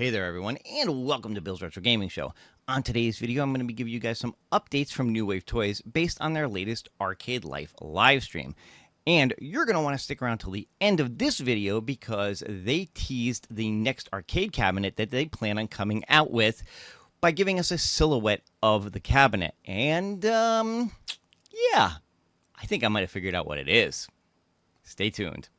Hey there everyone, and welcome to Bill's Retro Gaming Show. On today's video, I'm going to be giving you guys some updates from New Wave Toys based on their latest Arcade Life Livestream. And you're going to want to stick around till the end of this video because they teased the next arcade cabinet that they plan on coming out with by giving us a silhouette of the cabinet. And, yeah, I think I might have figured out what it is. Stay tuned.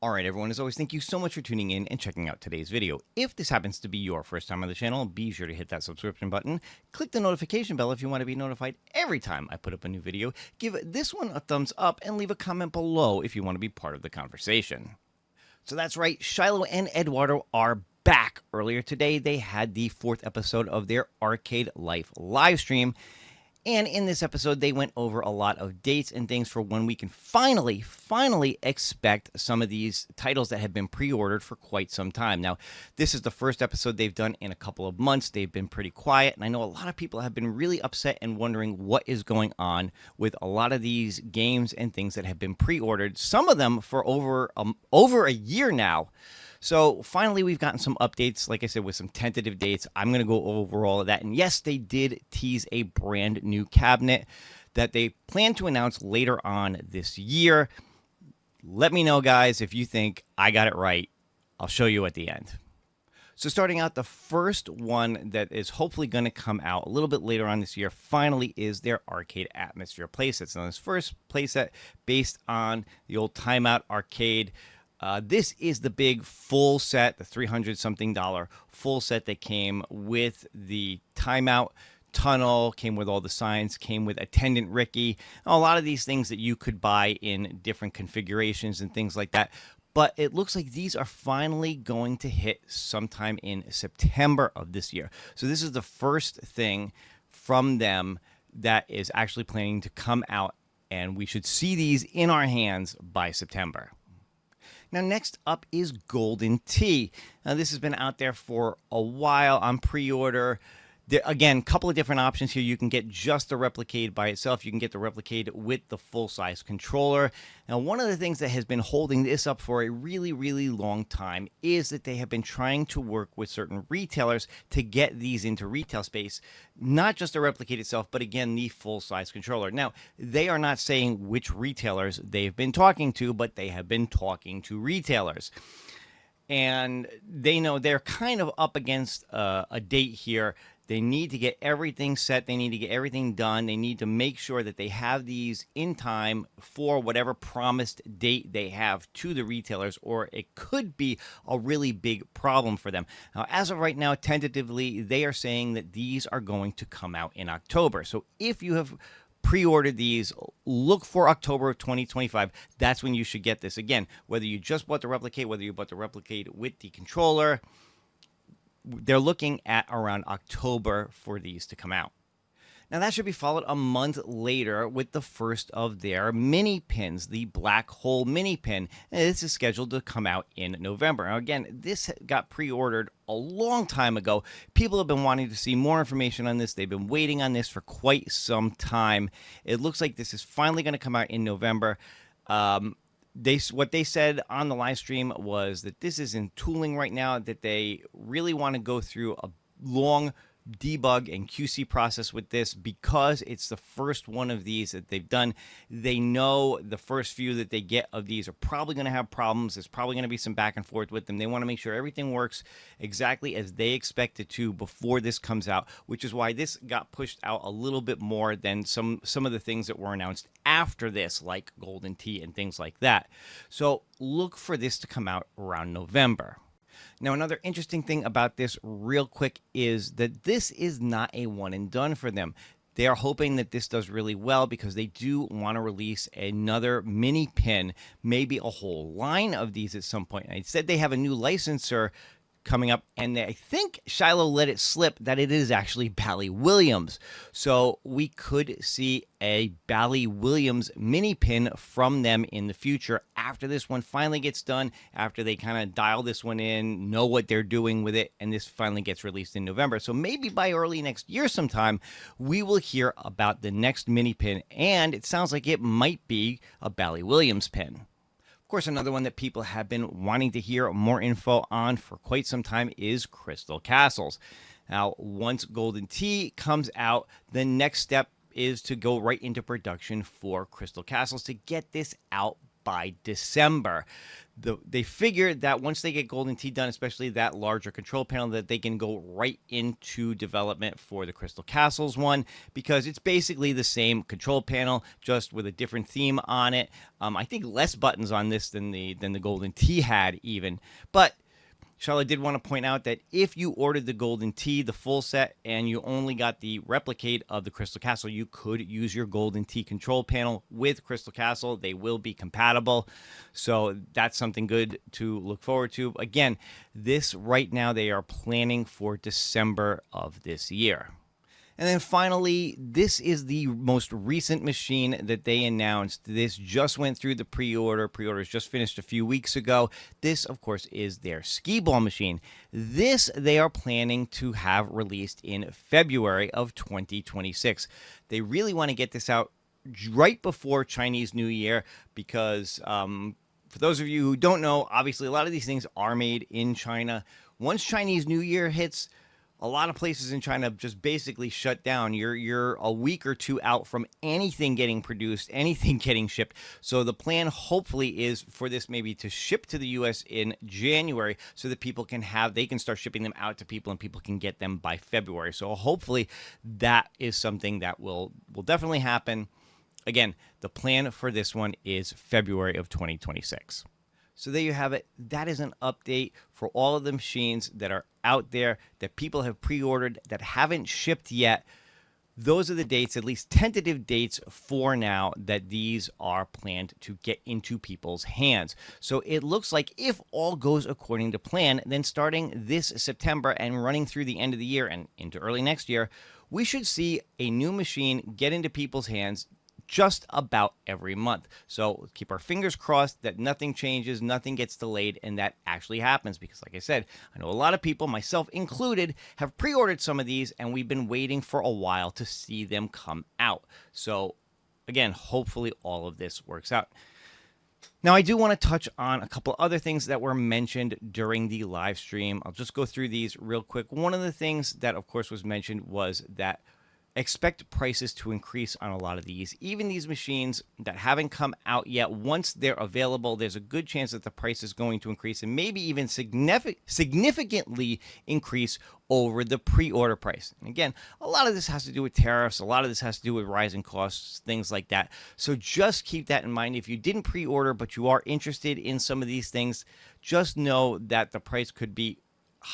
Alright everyone, as always, thank you so much for tuning in and checking out today's video. If this happens to be your first time on the channel, be sure to hit that subscription button, click the notification bell if you want to be notified every time I put up a new video, give this one a thumbs up, and leave a comment below if you want to be part of the conversation. So that's right, Shiloh and Eduardo are back. Earlier today, they had the 4th episode of their Arcade Life Livestream. And in this episode, they went over a lot of dates and things for when we can finally expect some of these titles that have been pre-ordered for quite some time. Now, this is the first episode they've done in a couple of months. They've been pretty quiet, and I know a lot of people have been really upset and wondering what is going on with a lot of these games and things that have been pre-ordered, some of them for over a year now. So finally, we've gotten some updates, like I said, with some tentative dates. I'm going to go over all of that. And yes, they did tease a brand new cabinet that they plan to announce later on this year. Let me know, guys, if you think I got it right. I'll show you at the end. So starting out, the first one that is hopefully going to come out a little bit later on this year finally is their Arcade Atmosphere playsets. Now, this first playset based on the old Timeout Arcade. This is the big full set, the $300-something full set that came with the Timeout tunnel, came with all the signs, came with Attendant Ricky, a lot of these things that you could buy in different configurations and things like that. But it looks like these are finally going to hit sometime in September of this year. So this is the first thing from them that is actually planning to come out, and we should see these in our hands by September. Now, next up is Golden Tee. Now, this has been out there for a while on pre-order. Again, a couple of different options here. You can get just the Replicade by itself. You can get the Replicade with the full-size controller. Now, one of the things that has been holding this up for a really, really long time is that they have been trying to work with certain retailers to get these into retail space. Not just the Replicade itself, but again, the full-size controller. Now, they are not saying which retailers they've been talking to, but they have been talking to retailers. And they know they're kind of up against a date here. They need to get everything set. They need to get everything done. They need to make sure that they have these in time for whatever promised date they have to the retailers, or it could be a really big problem for them. Now, as of right now, tentatively, they are saying that these are going to come out in October. So if you have pre-ordered these, look for October of 2025. That's when you should get this. Again, whether you just bought the Replicade, whether you bought the Replicade with the controller, they're looking at around October for these to come out. Now, that should be followed a month later with the first of their mini pins, the Black Hole mini pin. And this is scheduled to come out in November. Now, again, this got pre-ordered a long time ago. People have been wanting to see more information on this. They've been waiting on this for quite some time. It looks like this is finally going to come out in November. What they said on the live stream was that this is in tooling right now, that they really want to go through a long debug and QC process with this because it's the first one of these that they've done. They know the first few that they get of these are probably going to have problems. There's probably going to be some back and forth with them. They want to make sure everything works exactly as they expect it to before this comes out, which is why this got pushed out a little bit more than some of the things that were announced after this, like Golden Tee and things like that. So look for this to come out around November. Now, another interesting thing about this real quick is that this is not a one and done for them. They are hoping that this does really well because they do want to release another mini pin, maybe a whole line of these at some point. And I said they have a new licensor coming up, and I think Shiloh let it slip that it is actually Bally Williams. So we could see a Bally Williams mini pin from them in the future after this one finally gets done, after they kind of dial this one in, know what they're doing with it, and this finally gets released in November. So maybe by early next year sometime, we will hear about the next mini pin, and it sounds like it might be a Bally Williams pin. Of course, another one that people have been wanting to hear more info on for quite some time is Crystal Castles. Now, once Golden Tee comes out, the next step is to go right into production for Crystal Castles to get this out by December. They figured that once they get Golden Tee done, especially that larger control panel, that they can go right into development for the Crystal Castles one, because it's basically the same control panel, just with a different theme on it. I think less buttons on this than the Golden Tee had even. But Charlotte did want to point out that if you ordered the Golden Tee, the full set, and you only got the Replicade of the Crystal Castle, you could use your Golden Tee control panel with Crystal Castle. They will be compatible. So that's something good to look forward to. Again, this right now they are planning for December of this year. And then finally, this is the most recent machine that they announced. This just went through the pre-order. Pre-orders just finished a few weeks ago. This, of course, is their skee ball machine. This they are planning to have released in February of 2026. They really want to get this out right before Chinese New Year because for those of you who don't know, obviously a lot of these things are made in China. Once Chinese New Year hits, a lot of places in China just basically shut down. You're a week or two out from anything getting produced, anything getting shipped. So the plan hopefully is for this maybe to ship to the US in January so that people can they can start shipping them out to people and people can get them by February. So hopefully that is something that will definitely happen. Again, the plan for this one is February of 2026. So there you have it. That is an update for all of the machines that are out there that people have pre-ordered that haven't shipped yet. Those are the dates, at least tentative dates for now, that these are planned to get into people's hands. So it looks like if all goes according to plan, then starting this September and running through the end of the year and into early next year, we should see a new machine get into people's hands just about every month. So keep our fingers crossed that nothing changes, nothing gets delayed, and that actually happens. Because like I said, I know a lot of people, myself included, have pre-ordered some of these, and we've been waiting for a while to see them come out. So again, hopefully all of this works out. Now, I do want to touch on a couple other things that were mentioned during the live stream. I'll just go through these real quick. One of the things that, of course, was mentioned was that expect prices to increase on a lot of these. Even these machines that haven't come out yet, once they're available, there's a good chance that the price is going to increase and maybe even significantly increase over the pre-order price. And again, a lot of this has to do with tariffs. A lot of this has to do with rising costs, things like that. So just keep that in mind. If you didn't pre-order, but you are interested in some of these things, just know that the price could be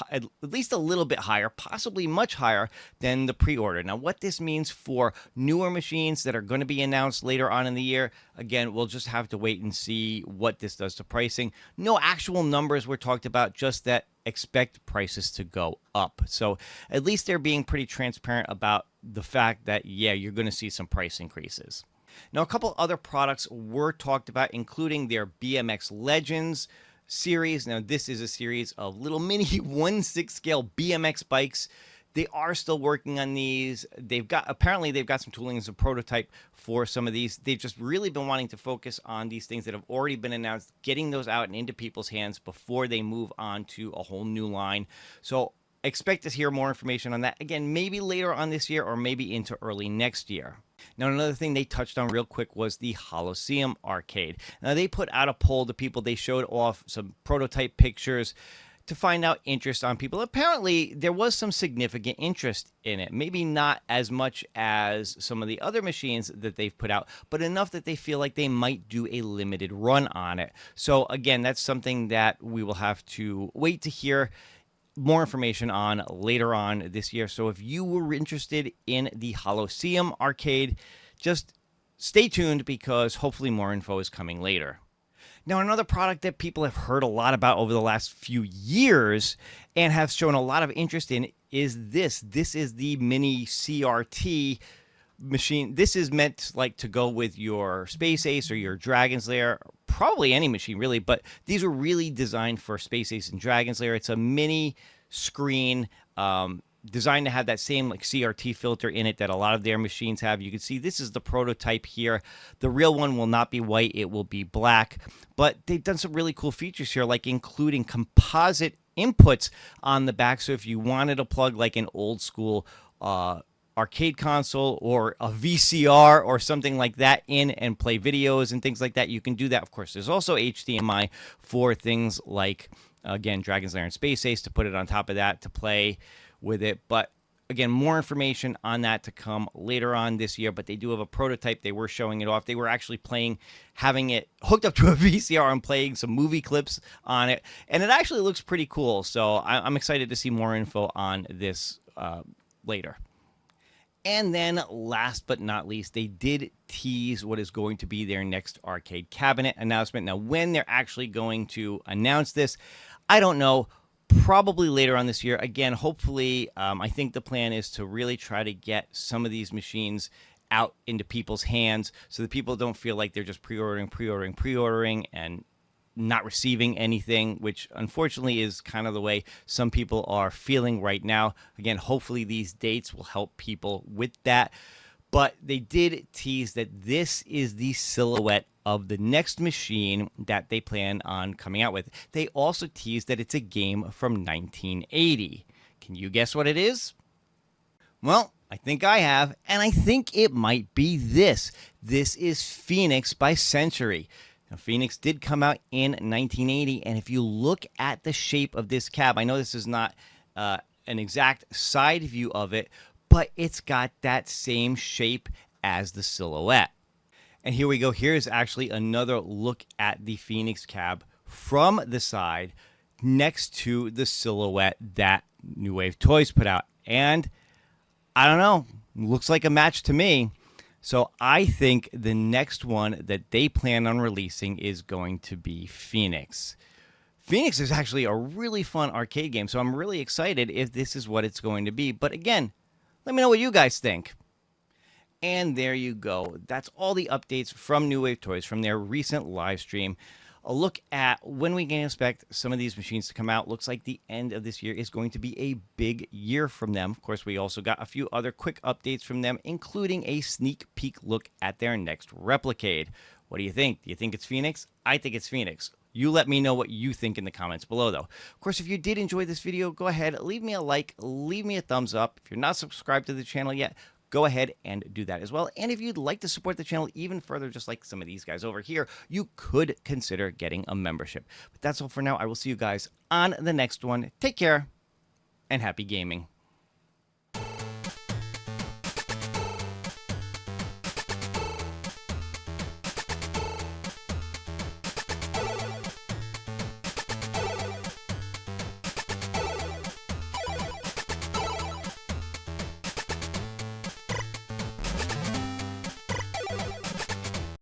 at least a little bit higher, possibly much higher than the pre-order. Now, what this means for newer machines that are going to be announced later on in the year, again, we'll just have to wait and see what this does to pricing. No actual numbers were talked about, just that expect prices to go up. So at least they're being pretty transparent about the fact that, yeah, you're going to see some price increases. Now, a couple other products were talked about, including their BMX Legends series. Now, this is a series of little mini 1/6 scale BMX bikes. They are still working on these. Apparently they've got some tooling as a prototype for some of these. They've just really been wanting to focus on these things that have already been announced, getting those out and into people's hands before they move on to a whole new line. So expect to hear more information on that. Again, maybe later on this year or maybe into early next year. Now, another thing they touched on real quick was the Holosseum Arcade. Now, they put out a poll to people. They showed off some prototype pictures to find out interest on people. Apparently, there was some significant interest in it. Maybe not as much as some of the other machines that they've put out, but enough that they feel like they might do a limited run on it. So, again, that's something that we will have to wait to hear more information on later on this year. So if you were interested in the Holosseum Arcade, just stay tuned because hopefully more info is coming later. Now, another product that people have heard a lot about over the last few years and have shown a lot of interest in is this. This is the mini CRT machine. This is meant like to go with your Space Ace or your Dragon's Lair, probably any machine really, but these were really designed for Space Ace and Dragon's Lair. It's a mini screen designed to have that same like CRT filter in it that a lot of their machines have. You can see this is the prototype here. The real one will not be white, it will be black, but they've done some really cool features here, like including composite inputs on the back. So if you wanted to plug like an old school arcade console or a VCR or something like that in and play videos and things like that, you can do that. Of course, there's also HDMI for things like, again, Dragon's Lair and Space Ace to put it on top of that to play with it. But again, more information on that to come later on this year, but they do have a prototype. They were showing it off. They were actually having it hooked up to a VCR and playing some movie clips on it, and it actually looks pretty cool. So I'm excited to see more info on this later. And then last but not least, they did tease what is going to be their next arcade cabinet announcement. Now, when they're actually going to announce this, I don't know. Probably later on this year. Again, hopefully, I think the plan is to really try to get some of these machines out into people's hands so that people don't feel like they're just pre-ordering, and not receiving anything, which unfortunately is kind of the way some people are feeling right now. Again, hopefully these dates will help people with that. But they did tease that this is the silhouette of the next machine that they plan on coming out with. They also teased that it's a game from 1980. Can you guess what it is? Well, I think I have, and I think it might be this. This is Phoenix by Century. Now, Phoenix did come out in 1980, and if you look at the shape of this cab, I know this is not an exact side view of it, but it's got that same shape as the silhouette. And here we go. Here's actually another look at the Phoenix cab from the side next to the silhouette that New Wave Toys put out. And I don't know, looks like a match to me. So I think the next one that they plan on releasing is going to be Phoenix. Phoenix is actually a really fun arcade game, so I'm really excited if this is what it's going to be. But again, let me know what you guys think. And there you go. That's all the updates from New Wave Toys from their recent live stream. A look at when we can expect some of these machines to come out. Looks like the end of this year is going to be a big year from them. Of course, we also got a few other quick updates from them, including a sneak peek look at their next Replicade. What do you think? Do you think it's Phoenix? I think it's Phoenix. You let me know what you think in the comments below, though. Of course, if you did enjoy this video, go ahead, leave me a like, leave me a thumbs up. If you're not subscribed to the channel yet, go ahead and do that as well. And if you'd like to support the channel even further, just like some of these guys over here, you could consider getting a membership. But that's all for now. I will see you guys on the next one. Take care and happy gaming.